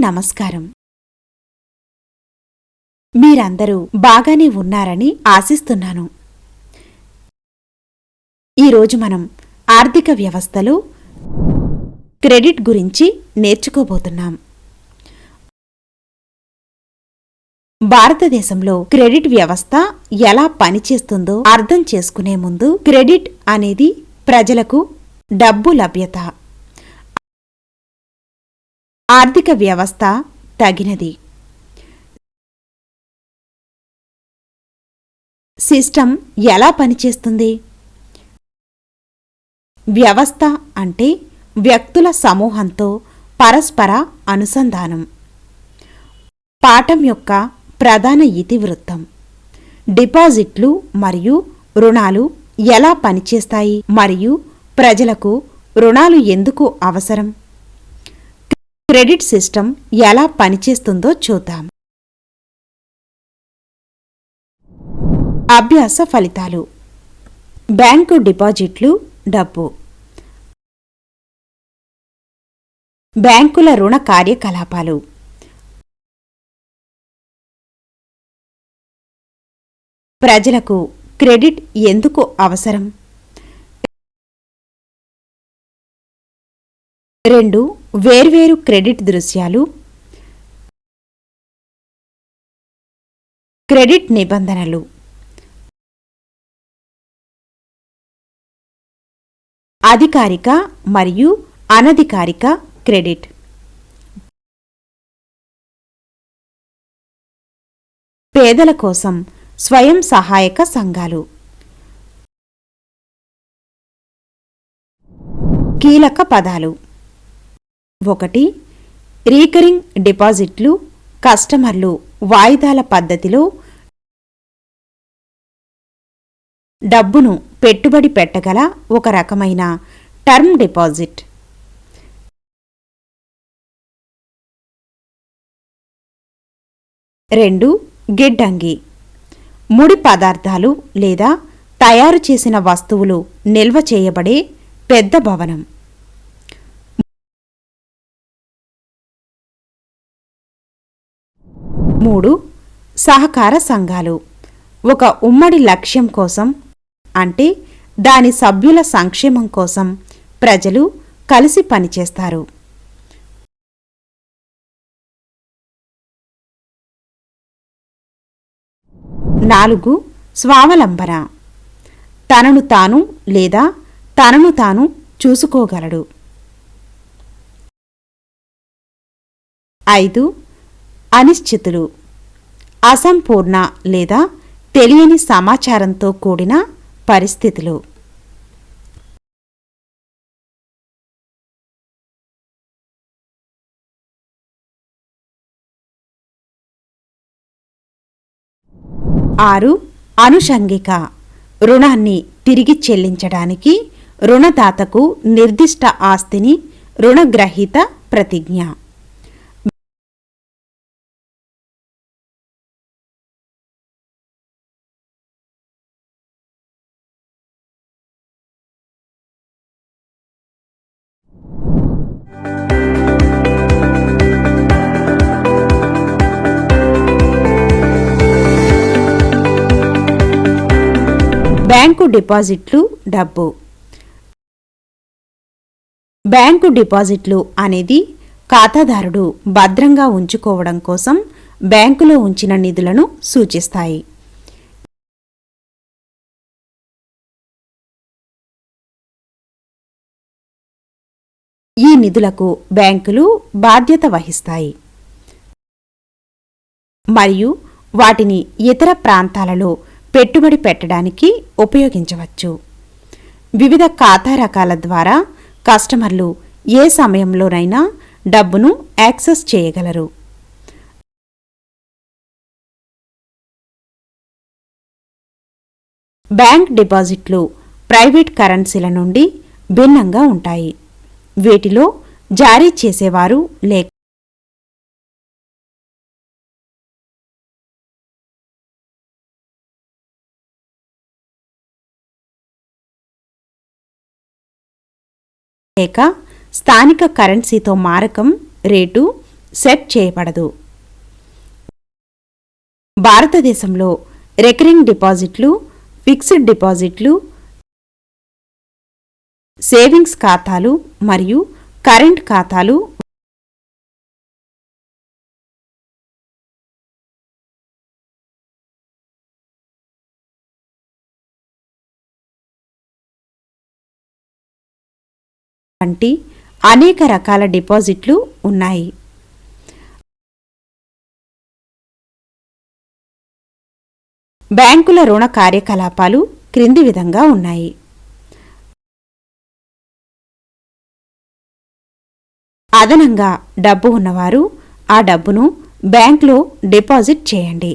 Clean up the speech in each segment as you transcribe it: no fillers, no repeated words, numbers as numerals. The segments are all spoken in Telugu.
నమస్కారం. మీరందరూ బాగానే ఉన్నారని ఆశిస్తున్నాను. ఈరోజు మనం ఆర్థిక వ్యవస్థలో క్రెడిట్ గురించి నేర్చుకోబోతున్నాం. భారతదేశంలో క్రెడిట్ వ్యవస్థ ఎలా పనిచేస్తుందో అర్థం చేసుకునే ముందు, క్రెడిట్ అనేది ప్రజలకు డబ్బు లభ్యత. ఆర్థిక వ్యవస్థ తగినది. సిస్టమ్ ఎలా పనిచేస్తుంది? వ్యవస్థ అంటే వ్యక్తుల సమూహంతో పరస్పర అనుసంధానం. పాఠం యొక్క ప్రధాన ఇతివృత్తం: డిపాజిట్లు మరియు రుణాలు ఎలా పనిచేస్తాయి మరియు ప్రజలకు రుణాలు ఎందుకు అవసరం? క్రెడిట్ సిస్టమ్ ఎలా పనిచేస్తుందో చూద్దాం. అభ్యాస ఫలితాలు: బ్యాంకు డిపాజిట్లు డబ్బు. బ్యాంకుల రుణ కార్యకలాపాలు: ప్రజలకు క్రెడిట్ ఎందుకు అవసరం? 2 వేర్వేరు క్రెడిట్ దృశ్యాలు. క్రెడిట్ నిబంధనలు: అధికారిక మరియు అనధికారిక క్రెడిట్. పేదల కోసం స్వయం సహాయక సంఘాలు. కీలక పదాలు: 1. రీకరింగ్ డిపాజిట్లు. కస్టమర్లు వాయిదాల పద్ధతిలో డబ్బును పెట్టుబడి పెట్టగల ఒక రకమైన టర్మ్ డిపాజిట్. 2. గిడ్డంగి. ముడి పదార్థాలు లేదా తయారు చేసిన వస్తువులు నిల్వ చేయబడే పెద్ద భవనం. 3. సహకార సంఘాలు. ఒక ఉమ్మడి లక్ష్యం కోసం, అంటే దాని సభ్యుల సంక్షేమం కోసం ప్రజలు కలిసి పనిచేస్తారు. 4. స్వావలంబన. తనను తాను లేదా తనను తాను చూసుకోగలడు. 5. అనిశ్చితులు. అసంపూర్ణ లేదా తెలియని సమాచారంతో కూడిన పరిస్థితులు. ఆరు, అనుషంగిక. రుణాన్ని తిరిగి చెల్లించడానికి రుణదాతకు నిర్దిష్ట ఆస్తిని రుణగ్రహీత ప్రతిజ్ఞ. బ్యాంకు డిపాజిట్లు డబ్బు. బ్యాంకు డిపాజిట్లు అనేది ఖాతాదారుడు భద్రంగా ఉంచుకోవడం కోసం బ్యాంకులో ఉంచిన నిధులను సూచిస్తాయి. ఈ నిధులకు బ్యాంకులు బాధ్యత వహిస్తాయి మరియు వాటిని ఇతర ప్రాంతాలలో పెట్టుబడి పెట్టడానికి ఉపయోగించవచ్చు. వివిధ ఖాతా రకాల ద్వారా కస్టమర్లు ఏ సమయంలోనైనా డబ్బును యాక్సెస్ చేయగలరు. బ్యాంక్ డిపాజిట్లు ప్రైవేట్ కరెన్సీల నుండి భిన్నంగా ఉంటాయి. వీటిలో జారీ చేసేవారు లేక స్థానిక కరెన్సీతో మారకం రేటు సెట్ చేయబడదు. భారతదేశంలో రికరింగ్ డిపాజిట్లు, ఫిక్స్డ్ డిపాజిట్లు, సేవింగ్స్ ఖాతాలు మరియు కరెంట్ ఖాతాలు వంటి అనేక రకాల డిపాజిట్లు ఉన్నాయి. బ్యాంకుల రుణ కార్యకలాపాలు క్రింది విధంగా ఉన్నాయి. అదనంగా డబ్బు ఉన్నవారు ఆ డబ్బును బ్యాంకులో డిపాజిట్ చేయండి.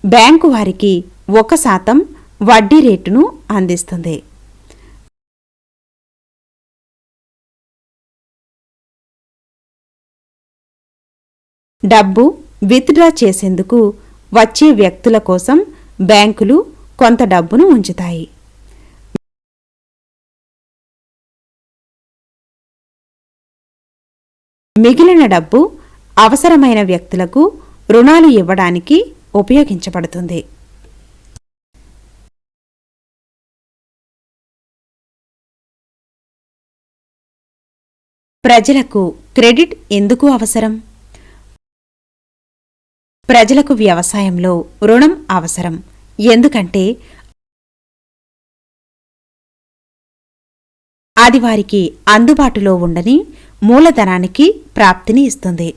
బ్యాంకు వారికి 1% వడ్డీ రేటును అందిస్తుంది. డబ్బు విత్డ్రా చేసేందుకు వచ్చే వ్యక్తుల కోసం బ్యాంకులు కొంత డబ్బును ఉంచుతాయి. మిగిలిన డబ్బు అవసరమైన వ్యక్తులకు రుణాలు ఇవ్వడానికి ఉపయోగించబడుతుంది. ప్రజలకు క్రెడిట్ ఎందుకు అవసరం? ప్రజలకు వ్యవసాయంలో రుణం అవసరం. ఎందుకంటే అది వారికి అందుబాటులో ఉండని మూలధనానికి ప్రాప్తిని ఇస్తుంది.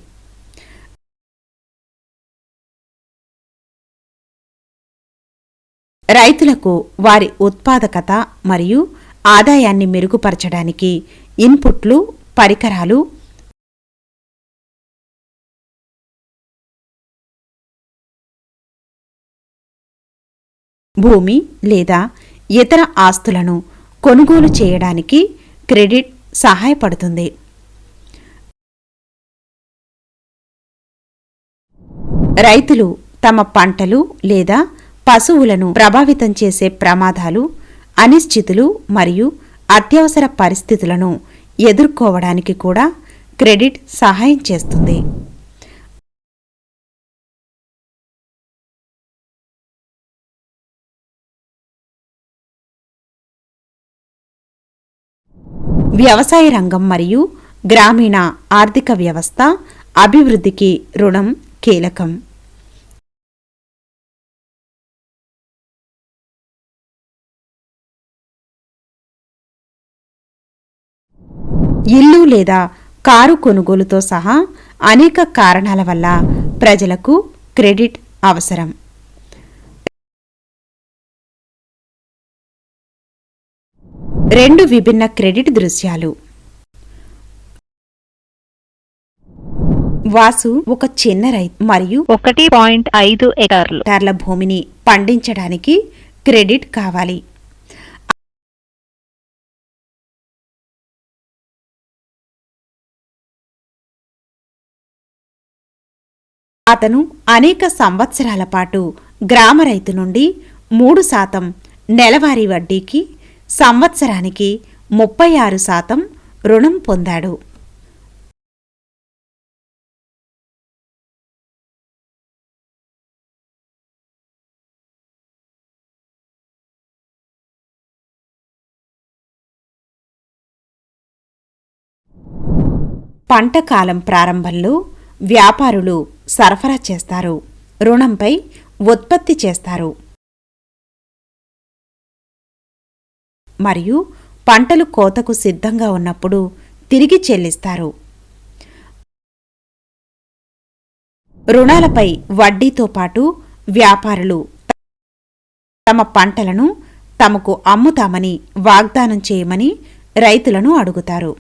రైతులకు వారి ఉత్పాదకత మరియు ఆదాయాన్ని మెరుగుపరచడానికి ఇన్పుట్లు, పరికరాలు, భూమి లేదా ఇతర ఆస్తులను కొనుగోలు చేయడానికి క్రెడిట్ సహాయపడుతుంది. రైతులు తమ పంటలు లేదా పశువులను ప్రభావితం చేసే ప్రమాదాలు, అనిశ్చితులు మరియు అత్యవసర పరిస్థితులను ఎదుర్కోవడానికి కూడా క్రెడిట్ సహాయం చేస్తుంది. వ్యవసాయ రంగం మరియు గ్రామీణ ఆర్థిక వ్యవస్థ అభివృద్ధికి రుణం కీలకం. ఇల్లు లేదా కారు కొనుగోలుతో సహా అనేక కారణాల వల్ల ప్రజలకు క్రెడిట్ అవసరం. రెండు విభిన్న క్రెడిట్ దృశ్యాలు. వాసు ఒక చిన్న రైతు మరియు 1.5 ఎకర్ల భూమిని పండించడానికి క్రెడిట్ కావాలి. అతను అనేక సంవత్సరాల పాటు గ్రామ రైతు నుండి 3% నెలవారీ వడ్డీకి సంవత్సరానికి 36% రుణం పొందాడు. పంట కాలం ప్రారంభంలో వ్యాపారులు సరఫరా చేస్తారు, రుణంపై ఉత్పత్తి చేస్తారు మరియు పంటలు కోతకు సిద్ధంగా ఉన్నప్పుడు తిరిగి చెల్లిస్తారు. రుణాలపై వడ్డీతో పాటు వ్యాపారులు తమ పంటలను తమకు అమ్ముతామని వాగ్దానం చేయమని రైతులను అడుగుతారు.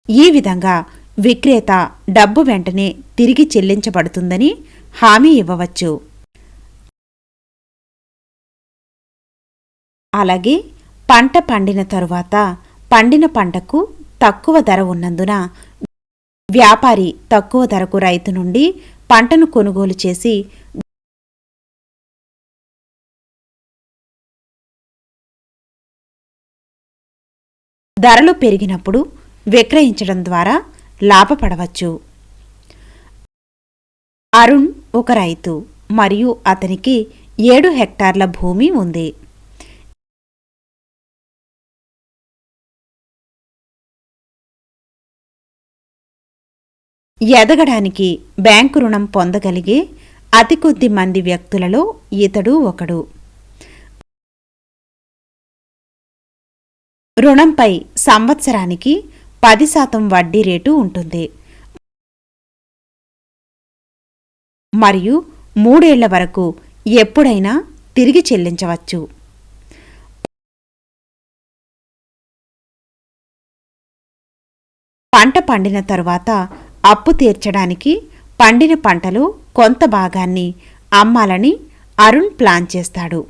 ఈ విధంగా విక్రేత డబ్బు వెంటనే తిరిగి చెల్లించబడుతుందని హామీ ఇవ్వవచ్చు. అలాగే పంట పండిన తరువాత పండిన పంటకు తక్కువ ధర ఉన్నందున వ్యాపారి తక్కువ ధరకు రైతు నుండి పంటను కొనుగోలు చేసి ధరలు పెరిగినప్పుడు విక్రయించడం ద్వారా లాభపడవచ్చు. అరుణ్ ఒక రైతు మరియు అతనికి 7 హెక్టార్ల భూమి ఉంది. ఎదగడానికి బ్యాంకు రుణం పొందగలిగే అతి కొద్ది మంది వ్యక్తులలో ఇతడు ఒకడు. రుణంపై సంవత్సరానికి 10% వడ్డీ రేటు ఉంటుంది మరియు 3 ఏళ్ల వరకు ఎప్పుడైనా తిరిగి చెల్లించవచ్చు. పంట పండిన తరువాత అప్పు తీర్చడానికి పండిన పంటలో కొంత భాగాన్ని అమ్మాలని అరుణ్ ప్లాన్ చేస్తాడు.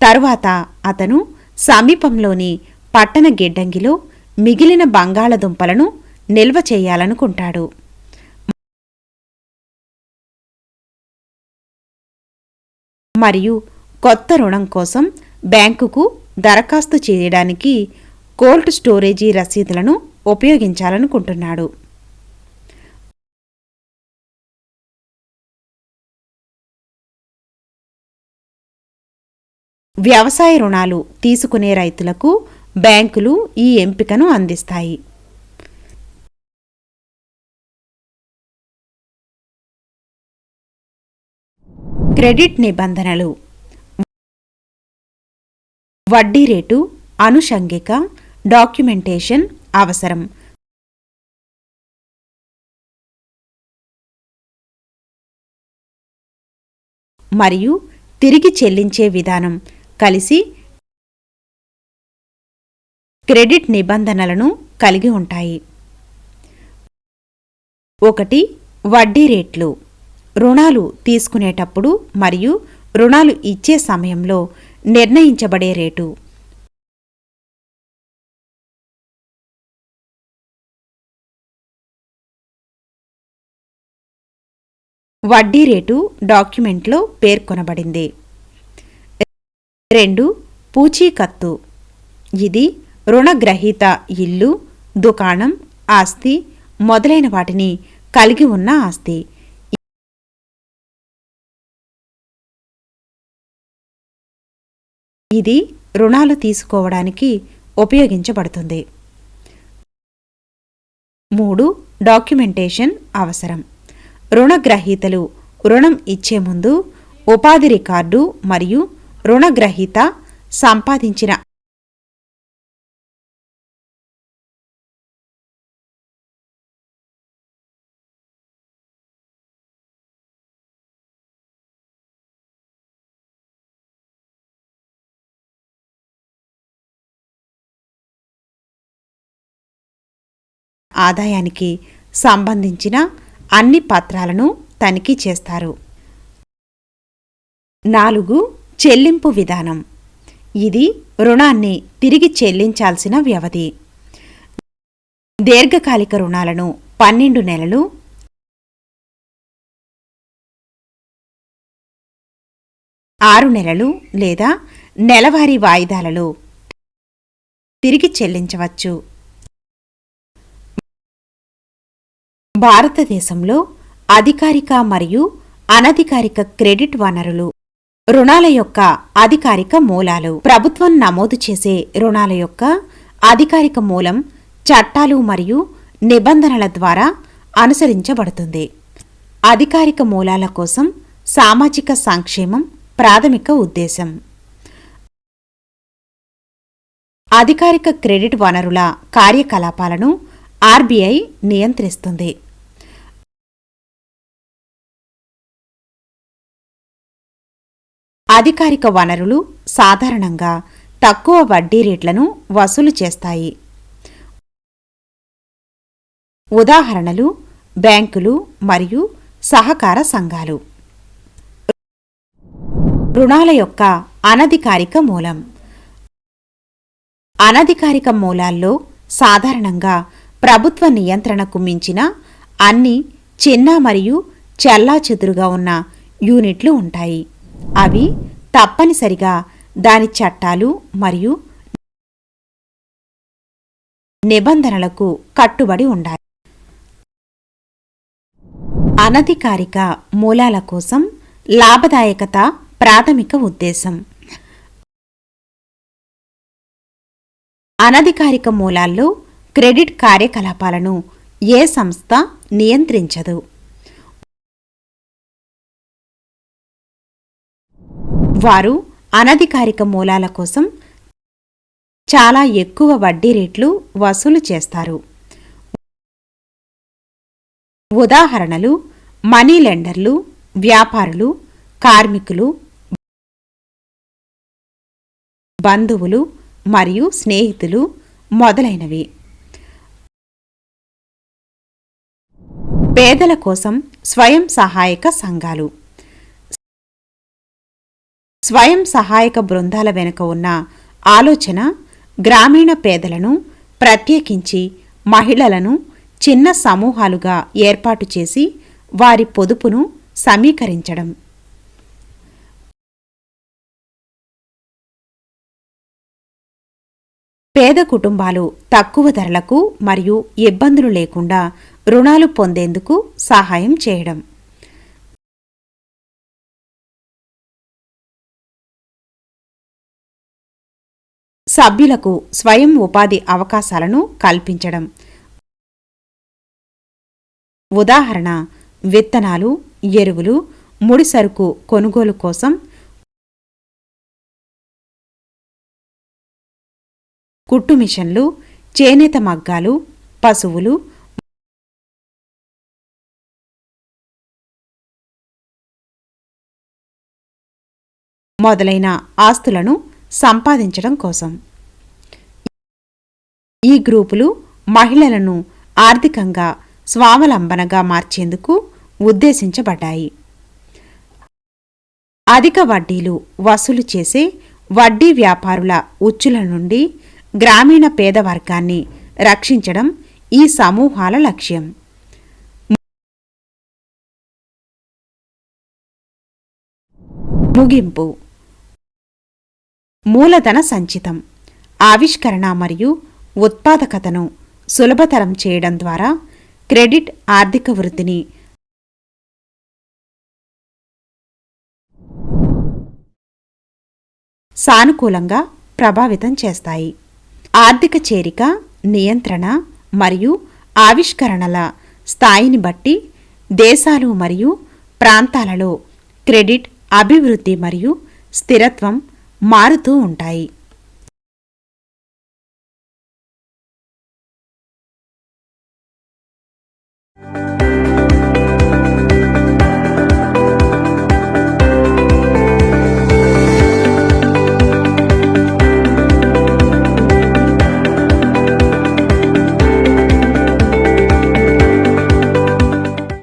తరువాత అతను సమీపంలోని పట్టణ గిడ్డంగిలో మిగిలిన బంగాళదుంపలను నిల్వ చేయాలనుకుంటాడు. మరియు కొత్త రుణం కోసం బ్యాంకుకు దరఖాస్తు చేయడానికి కోల్డ్ స్టోరేజీ రసీదులను ఉపయోగించాలనుకుంటున్నాడు. వ్యవసాయ రుణాలు తీసుకునే రైతులకు బ్యాంకులు ఈ ఎంపికను అందిస్తాయి. క్రెడిట్ నిబంధనలు. వడ్డీ రేటు, అనుషంగిక, డాక్యుమెంటేషన్ అవసరం. మరియు తిరిగి చెల్లించే విధానం కలిసి క్రెడిట్ నిబంధనలను కలిగి ఉంటాయి. 1. వడ్డీ రేట్లు. రుణాలు తీసుకునేటప్పుడు మరియు రుణాలు ఇచ్చే సమయంలో నిర్ణయించబడే రేటు. వడ్డీ రేటు డాక్యుమెంట్లో పేర్కొనబడింది. 2. పూచీకత్తు. ఇది రుణగ్రహీత ఇల్లు, దుకాణం, ఆస్తి మొదలైన వాటిని కలిగి ఉన్న ఆస్తి. ఇది రుణాలు తీసుకోవడానికి ఉపయోగించబడుతుంది. 3. డాక్యుమెంటేషన్ అవసరం. రుణగ్రహీతలు రుణం ఇచ్చే ముందు ఉపాధి రికార్డు మరియు రుణగ్రహీత సంపాదించిన ఆదాయానికి సంబంధించిన అన్ని పత్రాలను తనిఖీ చేస్తారు. 4. చెల్లింపు విధానం. ఇది రుణాన్ని తిరిగి చెల్లించాల్సిన వ్యవధి. దీర్ఘకాలిక రుణాలను 12 నెలలు, 6 నెలలు లేదా నెలవారీ వాయిదాలలో తిరిగి చెల్లించవచ్చు. భారతదేశంలో అధికారిక మరియు అనధికారిక క్రెడిట్ వనరులు. రుణాల యొక్క అధికారిక మూలాలు. ప్రభుత్వం నమోదు చేసే రుణాల యొక్క అధికారిక మూలం చట్టాలు మరియు నిబంధనల ద్వారా అనుసరించబడుతుంది. అధికారిక మూలాల కోసం సామాజిక సంక్షేమం ప్రాథమిక ఉద్దేశం. అధికారిక క్రెడిట్ వనరుల కార్యకలాపాలను ఆర్బీఐ నియంత్రిస్తుంది. అధికారిక వనరులు సాధారణంగా తక్కువ వడ్డీ రేట్లను వసూలు చేస్తాయి. ఉదాహరణలు బ్యాంకులు మరియు సహకార సంఘాలు. రుణాల యొక్క అనధికారిక మూలం. అనధికారిక మూలాల్లో సాధారణంగా ప్రభుత్వ నియంత్రణకు మించిన అన్ని చిన్న మరియు చెల్లాచెదురుగా ఉన్న యూనిట్లు ఉంటాయి. అవి తప్పనిసరిగా దాని చట్టాలు మరియు నిబంధనలకు కట్టుబడి ఉండాలి. అనధికారిక మూలాల కోసం లాభదాయకత ప్రాథమిక ఉద్దేశం. అనధికారిక మూలాల్లో క్రెడిట్ కార్యకలాపాలను ఏ సంస్థ నియంత్రించదు. వారు అనధికారిక మూలాల కోసం చాలా ఎక్కువ వడ్డీ రేట్లు వసూలు చేస్తారు. ఉదాహరణలు మనీ లెండర్లు, వ్యాపారులు, కార్మికులు, బంధువులు మరియు స్నేహితులు మొదలైనవి. పేదల కోసం స్వయం సహాయక సంఘాలు. స్వయం సహాయక బృందాల వెనుక ఉన్న ఆలోచన గ్రామీణ పేదలను, ప్రత్యేకించి మహిళలను చిన్న సమూహాలుగా ఏర్పాటు చేసి వారి పొదుపును సమీకరించడం. పేద కుటుంబాలు తక్కువ ధరలకు మరియు ఇబ్బందులు లేకుండా రుణాలు పొందేందుకు సహాయం చేయడం. సభ్యులకు స్వయం ఉపాధి అవకాశాలను కల్పించడం. ఉదాహరణ విత్తనాలు, ఎరువులు, ముడిసరుకు కొనుగోలు కోసం కుట్టు మిషన్లు, చేనేత మగ్గాలు, పశువులు మొదలైన ఆస్తులను సంపాదించడం కోసం. ఈ గ్రూపులు మహిళలను ఆర్థికంగా స్వావలంబనగా మార్చేందుకు ఉద్దేశించబడ్డాయి. అధిక వడ్డీలు వసూలు చేసే వడ్డీ వ్యాపారుల ఉచ్చుల నుండి గ్రామీణ పేద వర్గాన్ని రక్షించడం ఈ సమూహాల లక్ష్యం. ముగింపు. మూలధన సంచితం ఆవిష్కరణ మరియు ఉత్పాదకతను సులభతరం చేయడం ద్వారా క్రెడిట్ ఆర్థిక వృద్ధిని సానుకూలంగా ప్రభావితం చేస్తాయి. ఆర్థిక చేరిక, నియంత్రణ మరియు ఆవిష్కరణల స్థాయిని బట్టి దేశాలు మరియు ప్రాంతాలలో క్రెడిట్ అభివృద్ధి మరియు స్థిరత్వం మారుతూ ఉంటాయి.